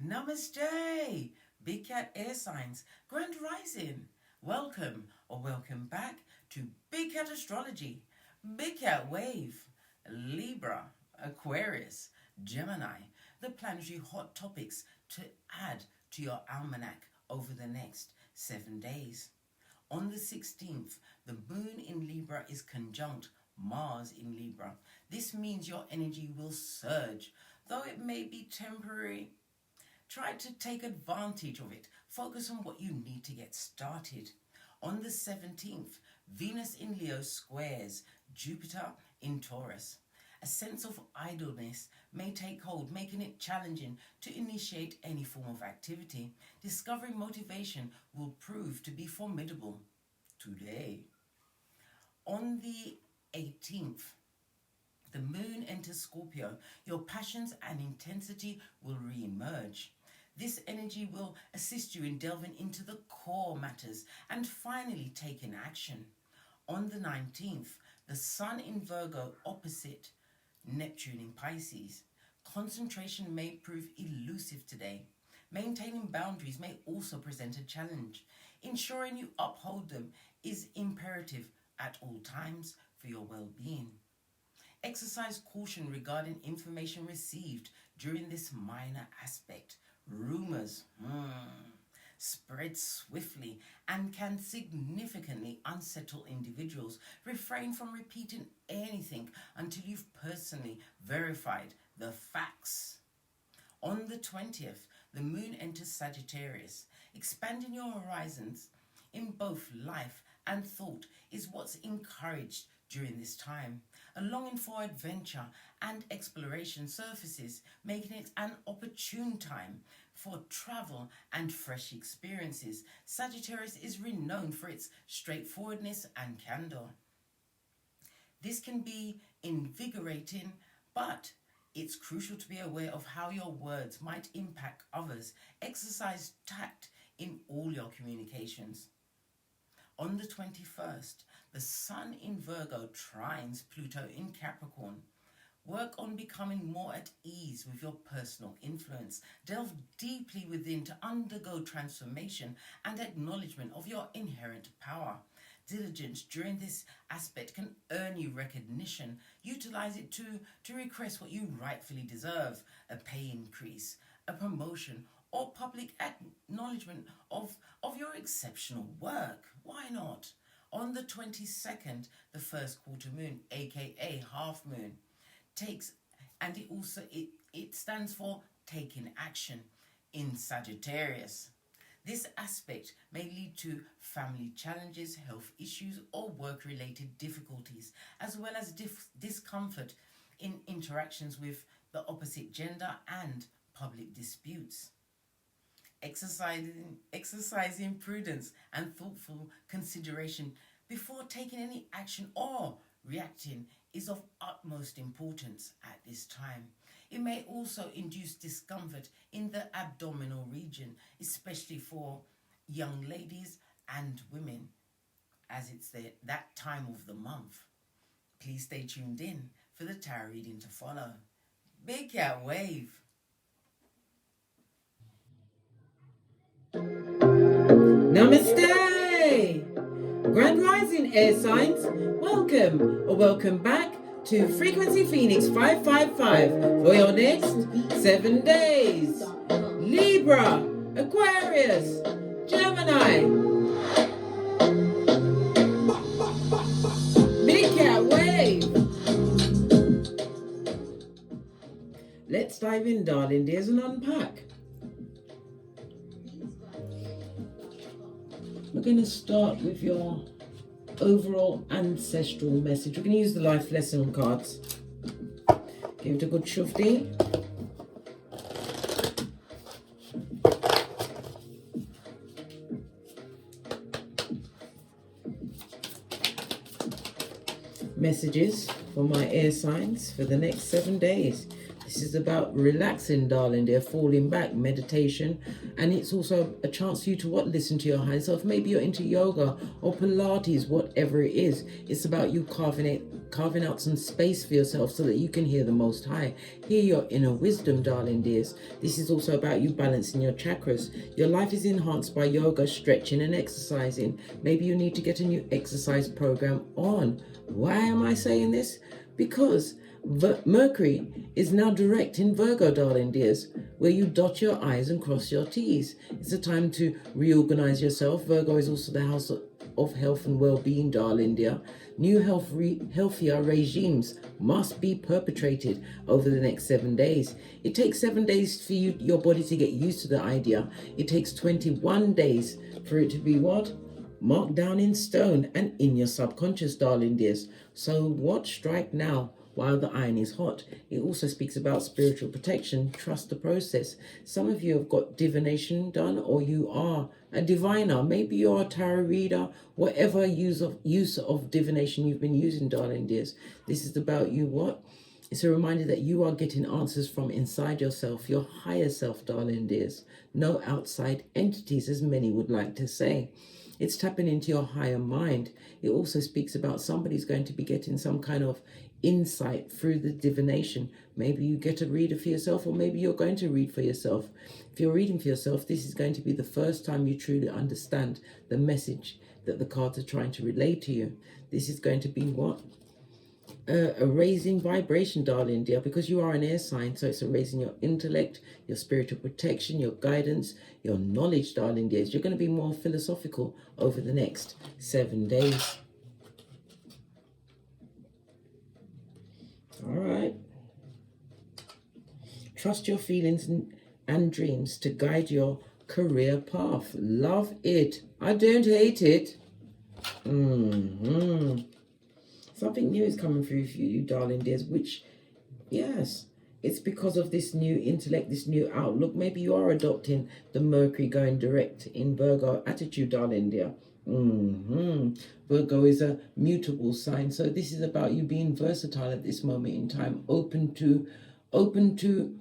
Namaste, Big Cat Air Signs, Grand Rising. Welcome or welcome back to Big Cat Astrology, Big Cat Wave, Libra, Aquarius, Gemini, the planetary hot topics to add to your almanac over the next 7 days. On the 16th, the moon in Libra is conjunct Mars in Libra. This means your energy will surge, though it may be temporary. Try to take advantage of it. Focus on what you need to get started. On the 17th, Venus in Leo squares Jupiter in Taurus. A sense of idleness may take hold, making it challenging to initiate any form of activity. Discovering motivation will prove to be formidable today. On the 18th, the moon enters Scorpio. Your passions and intensity will re-emerge. This energy will assist you in delving into the core matters and finally taking action. On the 19th, the Sun in Virgo opposite Neptune in Pisces. Concentration may prove elusive today. Maintaining boundaries may also present a challenge. Ensuring you uphold them is imperative at all times for your well-being. Exercise caution regarding information received during this minor aspect. Rumors spread swiftly and can significantly unsettle individuals. Refrain from repeating anything until you've personally verified the facts. On the 20th, the moon enters Sagittarius. Expanding your horizons in both life and thought is what's encouraged during this time. A longing for adventure and exploration surfaces, making it an opportune time for travel and fresh experiences. Sagittarius is renowned for its straightforwardness and candor. This can be invigorating, but it's crucial to be aware of how your words might impact others. Exercise tact in all your communications. On the 21st, the Sun in Virgo trines Pluto in Capricorn. Work on becoming more at ease with your personal influence. Delve deeply within to undergo transformation and acknowledgement of your inherent power. Diligence during this aspect can earn you recognition. Utilize it to request what you rightfully deserve. A pay increase, a promotion, or public acknowledgement of your exceptional work. Why not? On the 22nd, the first quarter moon, aka half moon, it stands for taking action in Sagittarius. This aspect may lead to family challenges, health issues, or work-related difficulties, as well as discomfort in interactions with the opposite gender and public disputes. Exercising prudence and thoughtful consideration before taking any action or reacting is of utmost importance at this time. It may also induce discomfort in the abdominal region, especially for young ladies and women, as it's that time of the month. Please stay tuned in for the tarot reading to follow. Big Cat Wave. Namaste! Grand Rising Air Signs, welcome or welcome back to Frequency Phoenix 555 for your next 7 days. Libra, Aquarius, Gemini. Big Cat Wave. Let's dive in, darling dears, and unpack. We're going to start with your overall ancestral message. We're going to use the life lesson cards. Give it a good shufti. Messages for my air signs for the next 7 days. This is about relaxing, darling. They're falling back, meditation. And it's also a chance for you to listen to your higher self. Maybe you're into yoga or Pilates, whatever it is. It's about you carving out some space for yourself so that you can hear the Most High. Hear your inner wisdom, darling dears. This is also about you balancing your chakras. Your life is enhanced by yoga, stretching and exercising. Maybe you need to get a new exercise program on. Why am I saying this? Because Mercury is now direct in Virgo, darling dears, where you dot your I's and cross your T's. It's a time to reorganize yourself. Virgo is also the house of health and well-being, darling dear. New healthier regimes must be perpetrated over the next 7 days. It takes 7 days for your body to get used to the idea. It takes 21 days for it to be what? Marked down in stone and in your subconscious, darling dears. So strike now while the iron is hot. It also speaks about spiritual protection. Trust the process. Some of you have got divination done, or you are a diviner. Maybe you're a tarot reader, whatever use of divination you've been using, darling dears. This is about you It's a reminder that you are getting answers from inside yourself, your higher self, darling dears. No outside entities, as many would like to say. It's tapping into your higher mind. It also speaks about somebody's going to be getting some kind of insight through the divination. Maybe you get a reader for yourself, or maybe you're going to read for yourself. If you're reading for yourself, this is going to be the first time you truly understand the message that the cards are trying to relay to you. This is going to be a raising vibration, darling dear, because you are an air sign. So it's a raising your intellect, your spiritual protection, your guidance, your knowledge, darling dears. You're going to be more philosophical over the next 7 days. All right. Trust your feelings and dreams to guide your career path. Love it. I don't hate it. Something new is coming through for you, darling dears, which, yes, it's because of this new intellect, this new outlook. Maybe you are adopting the Mercury going direct in Virgo attitude, darling dear. Virgo is a mutable sign, so this is about you being versatile at this moment in time, open to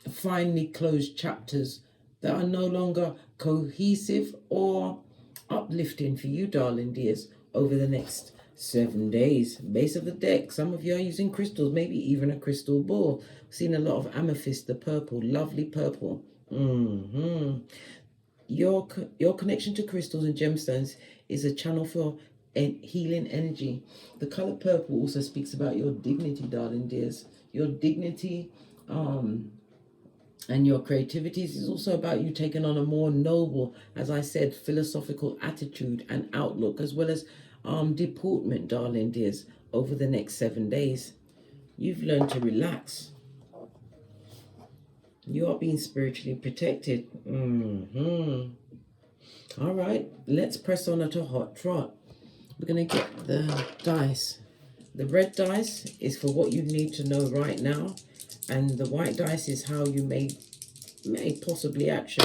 finally closed chapters that are no longer cohesive or uplifting for you, darling dears, over the next 7 days. Base of the deck, some of you are using crystals, maybe even a crystal ball. I've seen a lot of amethyst, the purple, lovely purple. Your connection to crystals and gemstones is a channel for healing energy. The color purple also speaks about your dignity, darling dears. Your dignity and your creativities is also about you taking on a more noble, as I said, philosophical attitude and outlook, as well as deportment, darling dears, over the next 7 days. You've learned to relax. You are being spiritually protected. All right, let's press on at a hot trot. We're going to get the dice. The red dice is for what you need to know right now, and the white dice is how you may possibly action.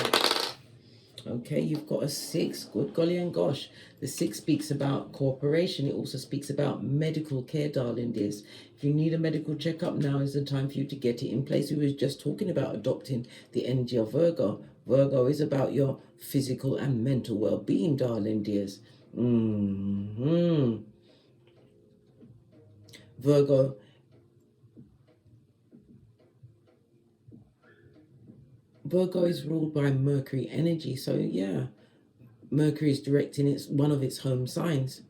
Okay, you've got a 6. Good golly and gosh. The 6 speaks about cooperation. It also speaks about medical care, darling dears. If you need a medical checkup, now is the time for you to get it in place. We were just talking about adopting the energy of Virgo. Virgo is about your physical and mental well-being, darling dears. Virgo is ruled by Mercury energy, so yeah, Mercury is directing one of its home signs.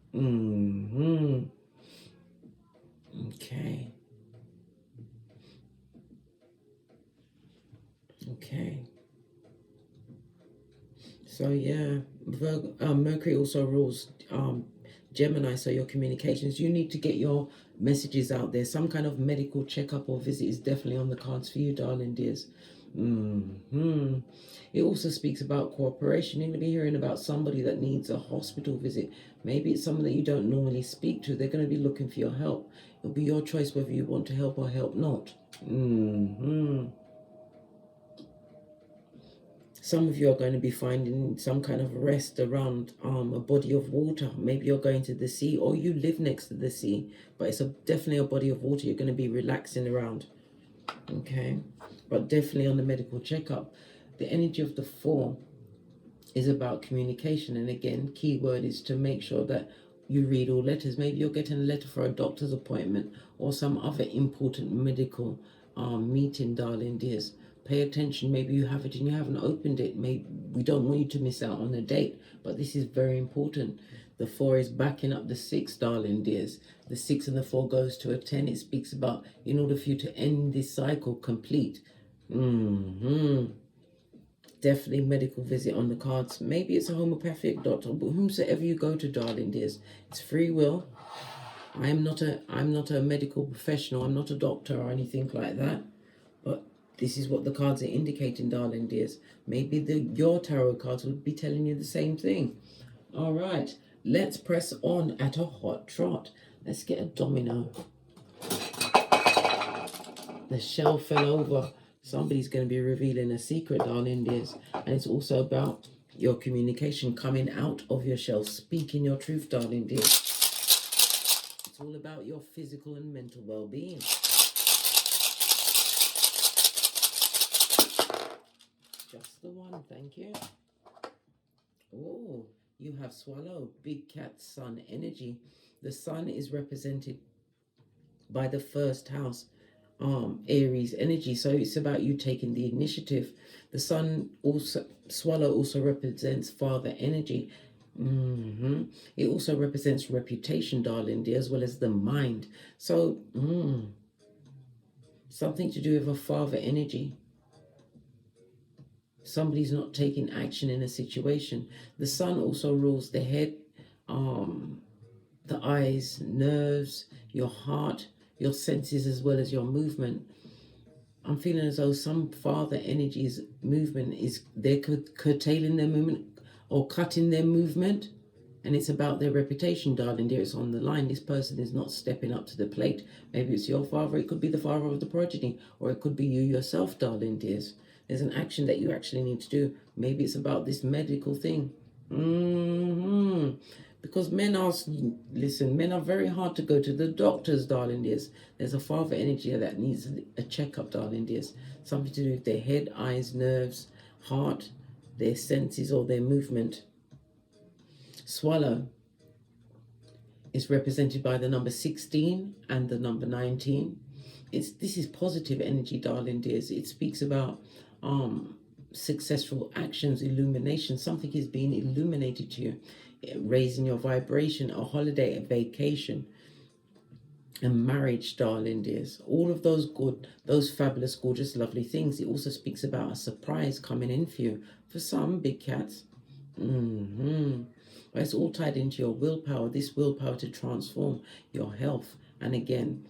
Okay. So yeah, Mercury also rules Gemini, so your communications. You need to get your messages out there. Some kind of medical checkup or visit is definitely on the cards for you, darling dears. It also speaks about cooperation. You're going to be hearing about somebody that needs a hospital visit. Maybe it's someone that you don't normally speak to. They're going to be looking for your help. It'll be your choice whether you want to help or help not. Some of you are going to be finding some kind of rest around a body of water. Maybe you're going to the sea, or you live next to the sea, but it's definitely a body of water you're going to be relaxing around. Okay, but definitely on the medical checkup. The energy of the 4 is about communication, and again, key word is to make sure that you read all letters. Maybe you're getting a letter for a doctor's appointment or some other important medical meeting, darling dears. Pay attention. Maybe you have it and you haven't opened it. Maybe we don't want you to miss out on a date, but this is very important. The 4 is backing up the 6, darling dears. The 6 and the 4 goes to a 10. It speaks about in order for you to end this cycle complete. Definitely medical visit on the cards. Maybe it's a homeopathic doctor, but whomsoever you go to, darling dears, it's free will. I'm not a medical professional. I'm not a doctor or anything like that. But this is what the cards are indicating, darling dears. Maybe your tarot cards would be telling you the same thing. All right, let's press on at a hot trot. Let's get a domino. The shell fell over. Somebody's going to be revealing a secret, darling dears. And it's also about your communication, coming out of your shell, speaking your truth, darling dears. It's all about your physical and mental well-being. Just the one, thank you. Oh, you have swallow, big cat, sun energy. The sun is represented by the first house, Aries energy. So it's about you taking the initiative. The sun also, swallow also represents father energy. It also represents reputation, darling dear, as well as the mind. So something to do with a father energy. Somebody's not taking action in a situation. The sun also rules the head, the eyes, nerves, your heart, your senses, as well as your movement. I'm feeling as though some father energies movement is, they're curtailing their movement or cutting their movement, and it's about their reputation, darling dear. It's on the line. This person is not stepping up to the plate. Maybe it's your father, it could be the father of the progeny, or it could be you yourself, darling dears. There's an action that you actually need to do. Maybe it's about this medical thing. Because men are, listen, men are very hard to go to the doctors, darling dears. There's a father energy that needs a checkup, darling dears. Something to do with their head, eyes, nerves, heart, their senses, or their movement. Swallow is represented by the number 16 and the number 19. This is positive energy, darling dears. It speaks about successful actions, illumination. Something is being illuminated to you, raising your vibration, a holiday, a vacation, a marriage, darling dears. All of those good, those fabulous, gorgeous, lovely things. It also speaks about a surprise coming in for you. For some big cats. But it's all tied into your willpower, this willpower to transform your health. And again,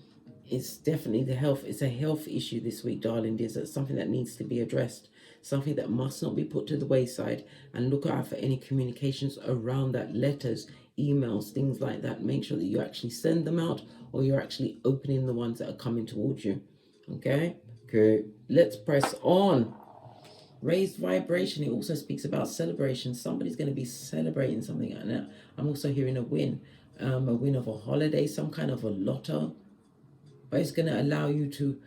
it's definitely the health. It's a health issue this week, darling dears. That's something that needs to be addressed. Something that must not be put to the wayside. And look out for any communications around that. Letters, emails, things like that. Make sure that you actually send them out, or you're actually opening the ones that are coming towards you. Okay? Good. Let's press on. Raised vibration. It also speaks about celebration. Somebody's going to be celebrating something. And I'm also hearing a win. A win of a holiday, some kind of a lotto. But it's going to allow you to,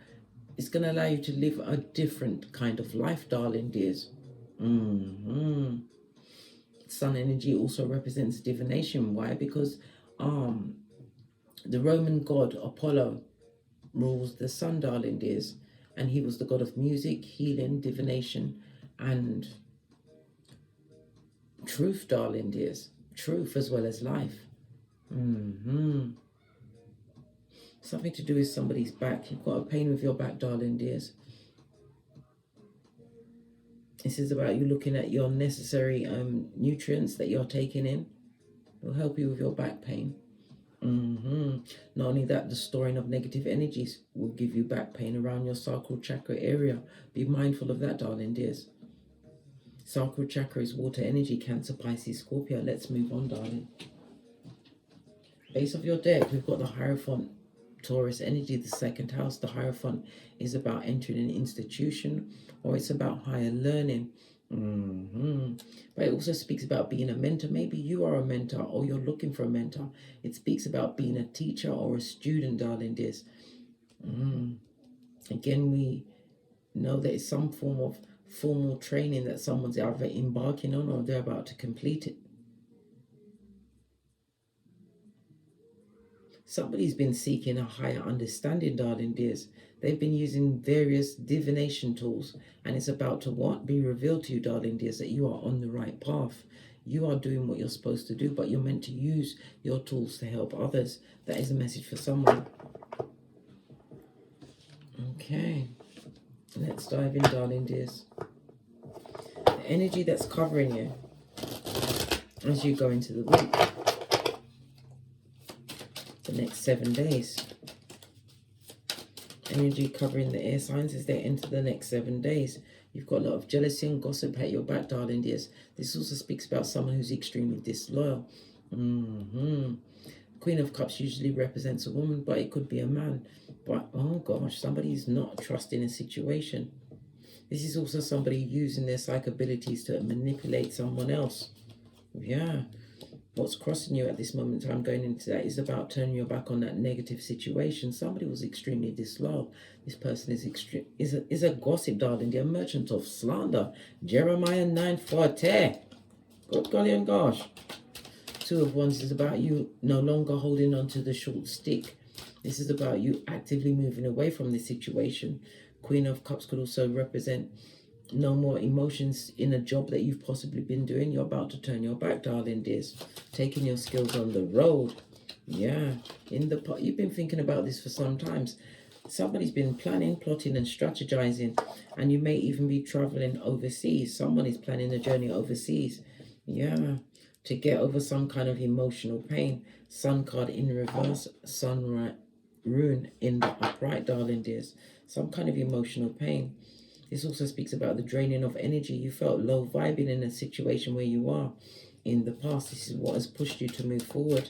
live a different kind of life, darling dears. Sun energy also represents divination. Why? Because the Roman god Apollo rules the sun, darling dears, and he was the god of music, healing, divination, and truth, darling dears. Truth as well as life. Something to do with somebody's back. You've got a pain with your back, darling dears. This is about you looking at your necessary nutrients that you're taking in. It will help you with your back pain. Not only that, the storing of negative energies will give you back pain around your sacral chakra area. Be mindful of that, darling dears. Sacral chakra is water energy, Cancer, Pisces, Scorpio. Let's move on, darling. Base of your deck, we've got the Hierophant, Taurus energy, the second house. The Hierophant is about entering an institution, or it's about higher learning. But it also speaks about being a mentor. Maybe you are a mentor, or you're looking for a mentor. It speaks about being a teacher or a student, darling dears. Again, we know that it's some form of formal training that someone's either embarking on or they're about to complete it. Somebody's been seeking a higher understanding, darling dears. They've been using various divination tools, and it's about to what? Be revealed to you, darling dears, that you are on the right path. You are doing what you're supposed to do, but you're meant to use your tools to help others. That is a message for someone. Okay, let's dive in, darling dears. The energy that's covering you as you go into the week, the next 7 days. Energy covering the air signs as they enter the next 7 days. You've got a lot of jealousy and gossip at your back, darling dears. This also speaks about someone who's extremely disloyal. Queen of Cups usually represents a woman, but it could be a man. But, oh gosh, somebody's not trusting a situation. This is also somebody using their psychic abilities to manipulate someone else. Yeah. What's crossing you at this moment in time going into that is about turning your back on that negative situation. Somebody was extremely disloyal. This person is a gossip, darling. They're a merchant of slander. Jeremiah 9:40. Good golly and gosh. Two of Wands is about you no longer holding on to the short stick. This is about you actively moving away from this situation. Queen of Cups could also represent no more emotions in a job that you've possibly been doing. You're about to turn your back, darling dears. Taking your skills on the road. Yeah. You've been thinking about this for some times. Somebody's been planning, plotting, and strategizing. And you may even be traveling overseas. Someone is planning a journey overseas. Yeah. To get over some kind of emotional pain. Sun card in reverse. Sun rune in the upright, darling dears. Some kind of emotional pain. This also speaks about the draining of energy. You felt low vibing in a situation where you are in the past. This is what has pushed you to move forward.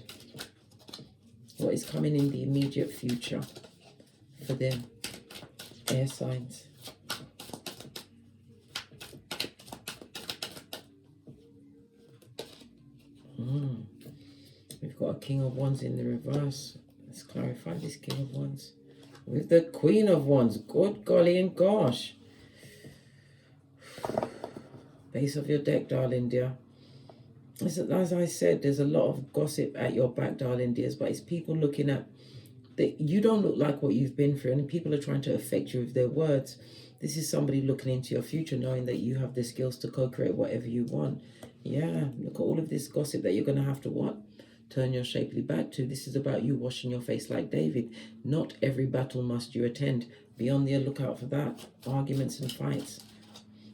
What is coming in the immediate future for them? Air signs. We've got a King of Wands in the reverse. Let's clarify this King of Wands with the Queen of Wands. Good golly and gosh. Base of your deck, darling dear. As I said, there's a lot of gossip at your back, darling dears, but it's people looking at that. You don't look like what you've been through, and people are trying to affect you with their words. This is somebody looking into your future, knowing that you have the skills to co-create whatever you want. Yeah, look at all of this gossip that you're going to have to what? Turn your shapely back to. This is about you washing your face like David. Not every battle must you attend. Be on the lookout for that. Arguments and fights.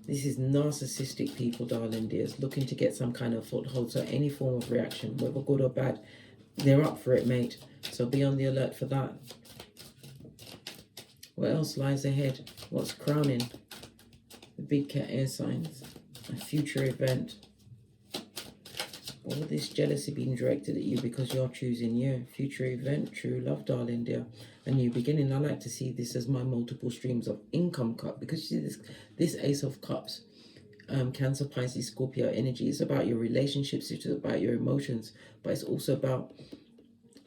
This is narcissistic people, darling dears, looking to get some kind of foothold. So any form of reaction, whether good or bad, they're up for it, mate. So be on the alert for that. What else lies ahead? What's crowning? The big cat air signs. A future event. All this jealousy being directed at you because you're choosing you. Future event, true love, darling dear. A new beginning. I like to see this as my multiple streams of income cup, because you see this Ace of Cups, Cancer, Pisces, Scorpio energy is about your relationships, it's about your emotions, but it's also about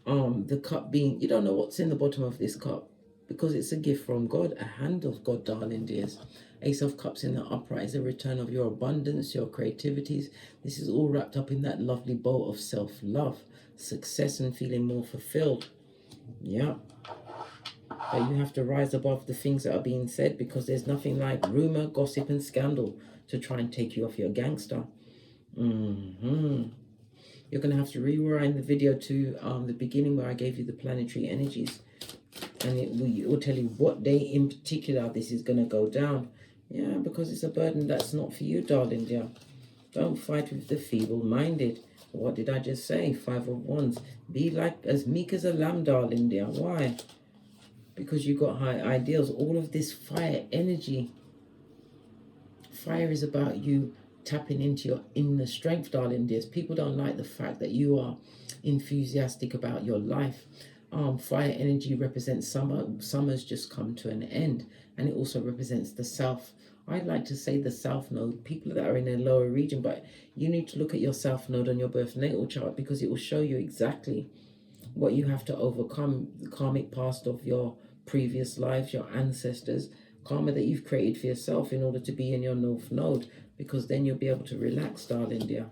the cup being, you don't know what's in the bottom of this cup because it's a gift from God, a hand of God, darling dears. Ace of Cups in the upright is a return of your abundance, your creativities. This is all wrapped up in that lovely bowl of self-love, success, and feeling more fulfilled. Yeah. But you have to rise above the things that are being said, because there's nothing like rumor, gossip, and scandal to try and take you off your gangster. You're going to have to rewind the video to the beginning where I gave you the planetary energies. And it will tell you what day in particular this is going to go down. Yeah, because it's a burden that's not for you, darling dear. Don't fight with the feeble-minded. What did I just say? 5 of Wands. Be like as meek as a lamb, darling dear. Why? Because you got high ideals. All of this fire energy. Fire is about you tapping into your inner strength, darling dears. People don't like the fact that you are enthusiastic about your life. Fire energy represents summer. Summer's just come to an end. And it also represents the south. I'd like to say the south node, people that are in a lower region, but you need to look at your south node on your birth natal chart, because it will show you exactly what you have to overcome, the karmic past of your previous lives, your ancestors, karma that you've created for yourself in order to be in your North Node, because then you'll be able to relax, darling dear.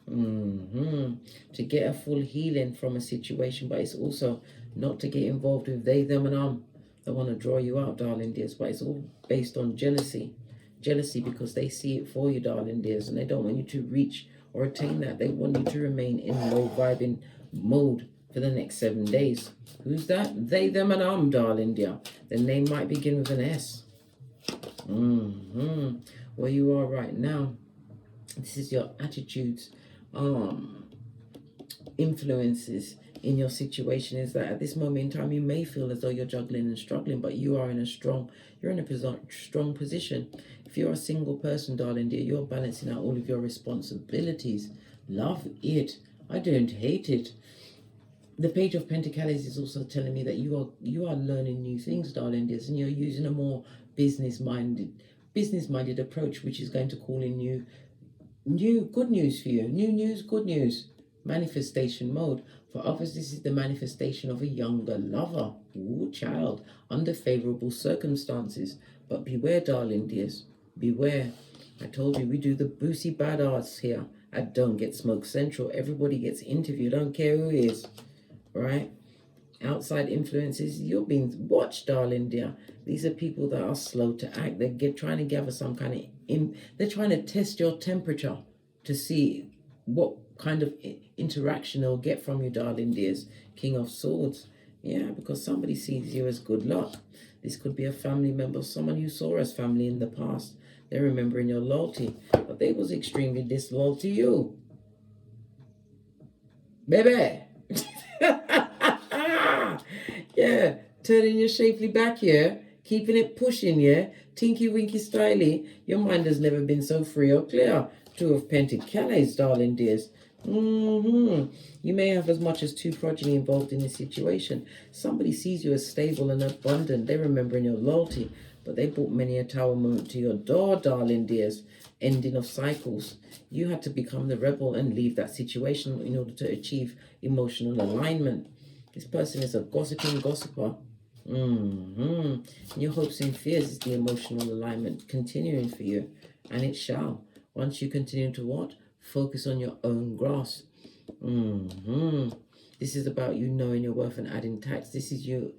To get a full healing from a situation, but it's also not to get involved with they, them, and that want to draw you out, darling dears. But it's all based on jealousy. Jealousy because they see it for you, darling dears, and they don't want you to reach or attain that. They want you to remain in low vibing mode for the next 7 days. Who's that? They, them, and darling dear. The name might begin with an S. Where you are right now, this is your attitudes, influences in your situation, is that at this moment in time you may feel as though you're juggling and struggling, but you are in a strong position. If you're a single person, darling dear, you're balancing out all of your responsibilities. Love it. I don't hate it. The Page of Pentacles is also telling me that you are learning new things, darling dears, and you're using a more business-minded approach, which is going to call in new good news for you. New news, good news. Manifestation mode. For others, this is the manifestation of a younger lover. Ooh, child. Under favorable circumstances. But beware, darling dears. Beware. I told you, we do the boozy bad arts here at Don't Get Smoke Central. Everybody gets interviewed. I don't care who it is. Right? Outside influences, you're being watched, darling dear. These are people that are slow to act. They're trying to gather some kind of... they're trying to test your temperature to see what kind of interaction they'll get from you, darling dears. King of Swords. Yeah, because somebody sees you as good luck. This could be a family member, someone you saw as family in the past. They're remembering your loyalty, but they was extremely disloyal to you. Baby! Yeah, turning your shapely back here, keeping it pushing, yeah, tinky winky styly. Your mind has never been so free or clear. Two of Pentacles, darling dears. You may have as much as 2 progeny involved in this situation. Somebody sees you as stable and abundant. They're remembering your loyalty, but they brought many a tower moment to your door, darling dears. Ending of cycles. You had to become the rebel and leave that situation in order to achieve emotional alignment. This person is a gossiping gossiper. Your hopes and fears is the emotional alignment continuing for you. And it shall. Once you continue to what? Focus on your own grasp. This is about you knowing your worth and adding tax. This is you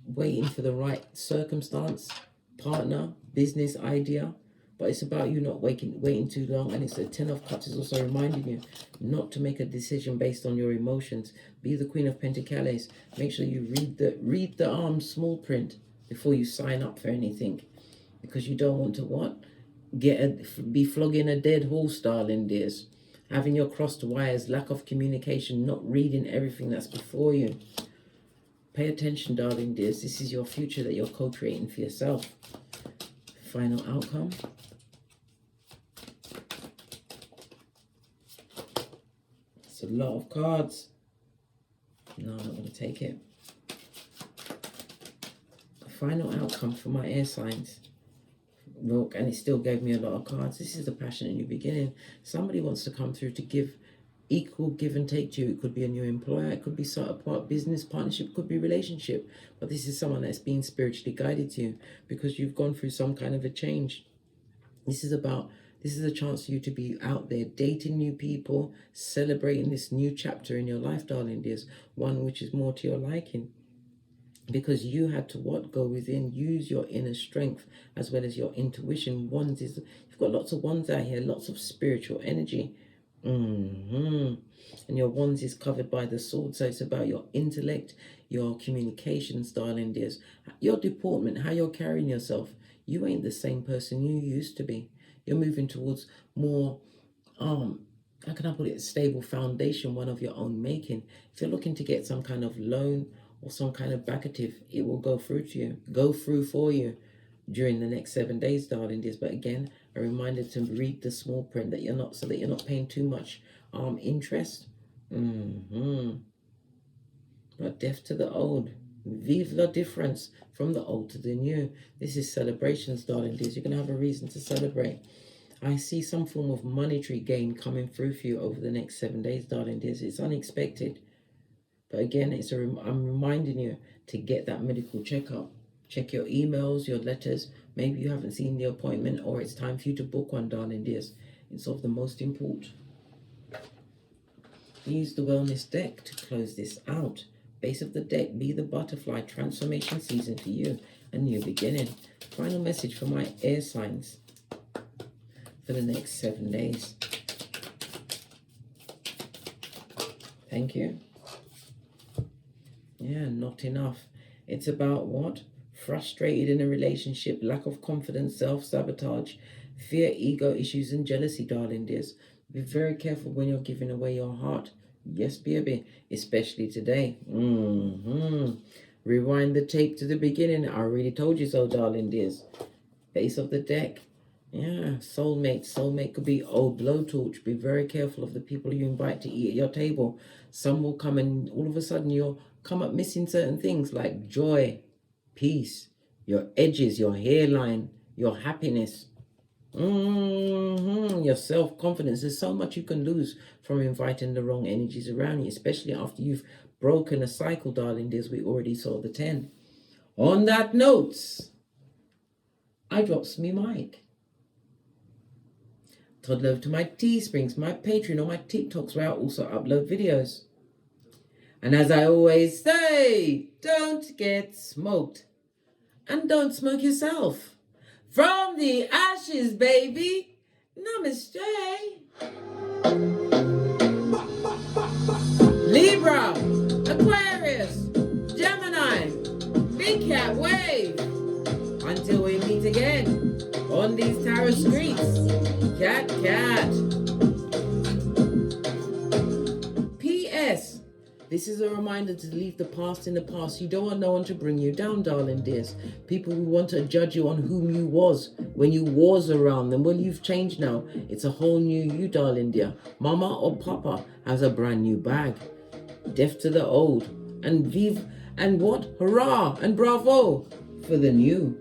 waiting for the right circumstance, partner, business idea. But it's about you not waiting too long. And it's the 10 of Cups is also reminding you not to make a decision based on your emotions. Be the Queen of Pentacles. Make sure you read the small print before you sign up for anything. Because you don't want to what? Be flogging a dead horse, darling dears. Having your crossed wires, lack of communication, not reading everything that's before you. Pay attention, darling dears. This is your future that you're co-creating for yourself. Final outcome. It's a lot of cards. No, I'm not going to take it. Final outcome for my air signs. Look, and it still gave me a lot of cards. This is the passionate new beginning. Somebody wants to come through to give equal give and take to you. It could be a new employer. It could be sort of part business partnership. It could be relationship. But this is someone that's being spiritually guided to you because you've gone through some kind of a change. This is a chance for you to be out there dating new people, celebrating this new chapter in your life, darling dears. One which is more to your liking. Because you had to what? Go within, use your inner strength as well as your intuition. You've got lots of wands out here, lots of spiritual energy. And your wands is covered by the sword, so it's about your intellect, your communications, darling dears. Your deportment, how you're carrying yourself. You ain't the same person you used to be. You're moving towards more, how can I put it, stable foundation, one of your own making. If you're looking to get some kind of loan or some kind of backative, it will go through for you during the next 7 days, darling dears. But again, a reminder to read the small print that you're not paying too much interest. But death to the old. Vive la difference, from the old to the new. This is celebrations, darling dears. You're going to have a reason to celebrate. I see some form of monetary gain coming through for you over the next 7 days, darling dears. It's unexpected. But again, I'm reminding you to get that medical checkup. Check your emails, your letters. Maybe you haven't seen the appointment, or it's time for you to book one, darling dears. It's of the most important. Use the wellness deck to close this out. Base of the deck, be the butterfly, transformation season for you, a new beginning. Final message for my air signs for the next 7 days. Thank you. Yeah, not enough. It's about what? Frustrated in a relationship, lack of confidence, self-sabotage, fear, ego issues, and jealousy, darling dears. Be very careful when you're giving away your heart. Yes, baby, especially today. Rewind the tape to the beginning. I already told you so, darling dears. Base of the deck. Yeah, soulmate. Soulmate could be old blowtorch. Be very careful of the people you invite to eat at your table. Some will come and all of a sudden you'll come up missing certain things like joy, peace, your edges, your hairline, your happiness. Your self-confidence. There's so much you can lose from inviting the wrong energies around you, especially after you've broken a cycle, darling dears. We already saw the 10. On that note, I drops me mic. Toddle over to my Teesprings, my Patreon, or my TikToks, where I also upload videos. And as I always say, don't get smoked. And don't smoke yourself. From the ashes, baby. Namaste. Libra, Aquarius, Gemini, Big Cat Wave. Until we meet again on these tarot streets. Cat. P.S. This is a reminder to leave the past in the past. You don't want no one to bring you down, darling dears. People who want to judge you on whom you was when you was around them. Well, you've changed now. It's a whole new you, darling dear. Mama or Papa has a brand new bag. Deaf to the old. And vive and what? Hurrah and bravo for the new.